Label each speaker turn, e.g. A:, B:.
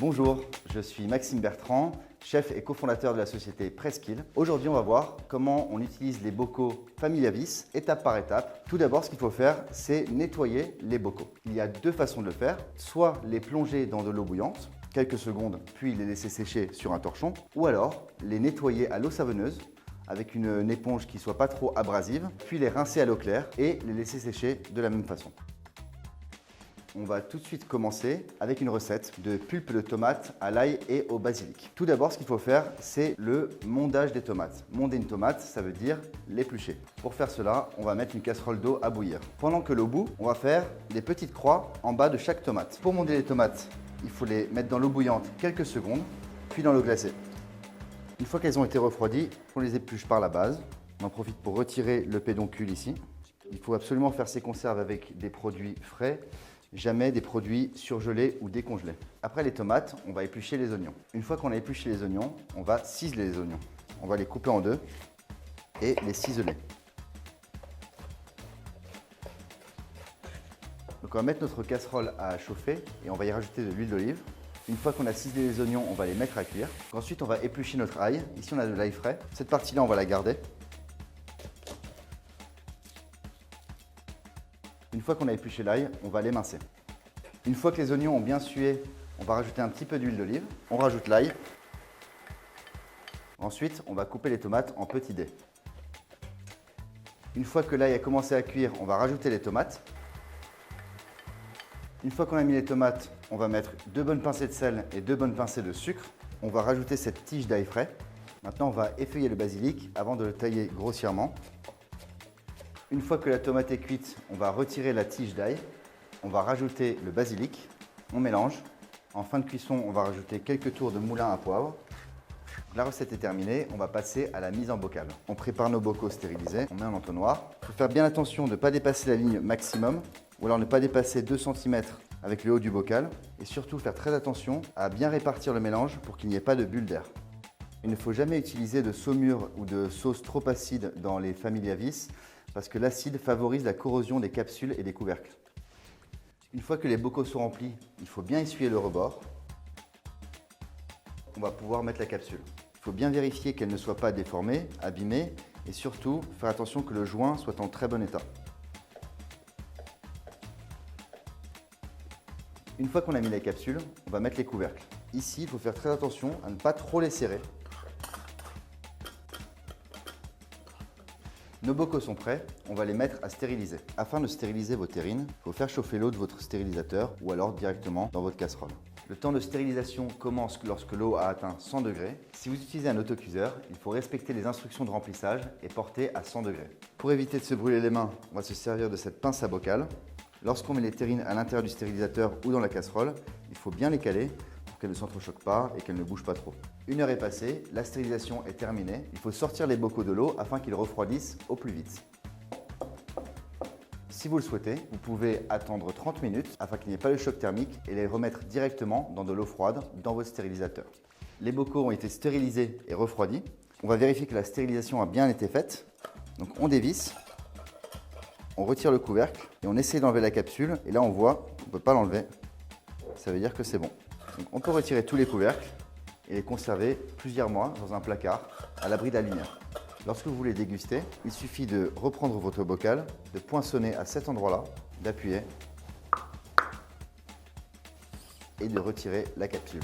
A: Bonjour, je suis Maxime Bertrand, chef et cofondateur de la société Presqu'île. Aujourd'hui, on va voir comment on utilise les bocaux Familiavis, étape par étape. Tout d'abord, ce qu'il faut faire, c'est nettoyer les bocaux. Il y a deux façons de le faire, soit les plonger dans de l'eau bouillante, quelques secondes, puis les laisser sécher sur un torchon, ou alors les nettoyer à l'eau savonneuse, avec une éponge qui ne soit pas trop abrasive, puis les rincer à l'eau claire et les laisser sécher de la même façon. On va tout de suite commencer avec une recette de pulpe de tomates à l'ail et au basilic. Tout d'abord, ce qu'il faut faire, c'est le mondage des tomates. Monder une tomate, ça veut dire l'éplucher. Pour faire cela, on va mettre une casserole d'eau à bouillir. Pendant que l'eau bout, on va faire des petites croix en bas de chaque tomate. Pour monder les tomates, il faut les mettre dans l'eau bouillante quelques secondes, puis dans l'eau glacée. Une fois qu'elles ont été refroidies, on les épluche par la base. On en profite pour retirer le pédoncule ici. Il faut absolument faire ces conserves avec des produits frais, jamais des produits surgelés ou décongelés. Après les tomates, on va éplucher les oignons. Une fois qu'on a épluché les oignons, on va ciseler les oignons. On va les couper en deux et les ciseler. Donc on va mettre notre casserole à chauffer et on va y rajouter de l'huile d'olive. Une fois qu'on a ciselé les oignons, on va les mettre à cuire. Ensuite, on va éplucher notre ail. Ici, on a de l'ail frais. Cette partie-là, on va la garder. Une fois qu'on a épluché l'ail, on va l'émincer. Une fois que les oignons ont bien sué, on va rajouter un petit peu d'huile d'olive. On rajoute l'ail. Ensuite, on va couper les tomates en petits dés. Une fois que l'ail a commencé à cuire, on va rajouter les tomates. Une fois qu'on a mis les tomates, on va mettre 2 bonnes pincées de sel et 2 bonnes pincées de sucre. On va rajouter cette tige d'ail frais. Maintenant, on va effeuiller le basilic avant de le tailler grossièrement. Une fois que la tomate est cuite, on va retirer la tige d'ail. On va rajouter le basilic. On mélange. En fin de cuisson, on va rajouter quelques tours de moulin à poivre. La recette est terminée, on va passer à la mise en bocal. On prépare nos bocaux stérilisés, on met un entonnoir. Il faut faire bien attention de ne pas dépasser la ligne maximum, ou alors ne pas dépasser 2 cm avec le haut du bocal. Et surtout faire très attention à bien répartir le mélange pour qu'il n'y ait pas de bulles d'air. Il ne faut jamais utiliser de saumure ou de sauce trop acide dans les Familiavis, parce que l'acide favorise la corrosion des capsules et des couvercles. Une fois que les bocaux sont remplis, il faut bien essuyer le rebord. On va pouvoir mettre la capsule. Il faut bien vérifier qu'elle ne soit pas déformée, abîmée et surtout faire attention que le joint soit en très bon état. Une fois qu'on a mis la capsule, on va mettre les couvercles. Ici, il faut faire très attention à ne pas trop les serrer. Nos bocaux sont prêts, on va les mettre à stériliser. Afin de stériliser vos terrines, il faut faire chauffer l'eau de votre stérilisateur ou alors directement dans votre casserole. Le temps de stérilisation commence lorsque l'eau a atteint 100 degrés. Si vous utilisez un autocuiseur, il faut respecter les instructions de remplissage et porter à 100 degrés. Pour éviter de se brûler les mains, on va se servir de cette pince à bocal. Lorsqu'on met les terrines à l'intérieur du stérilisateur ou dans la casserole, il faut bien les caler pour qu'elles ne s'entrechoquent pas et qu'elles ne bougent pas trop. 1 heure est passée, la stérilisation est terminée. Il faut sortir les bocaux de l'eau afin qu'ils refroidissent au plus vite. Si vous le souhaitez, vous pouvez attendre 30 minutes afin qu'il n'y ait pas de choc thermique et les remettre directement dans de l'eau froide dans votre stérilisateur. Les bocaux ont été stérilisés et refroidis. On va vérifier que la stérilisation a bien été faite. Donc on dévisse, on retire le couvercle et on essaie d'enlever la capsule. Et là on voit qu'on ne peut pas l'enlever. Ça veut dire que c'est bon. Donc on peut retirer tous les couvercles et les conserver plusieurs mois dans un placard à l'abri de la lumière. Lorsque vous voulez déguster, il suffit de reprendre votre bocal, de poinçonner à cet endroit-là, d'appuyer et de retirer la capsule.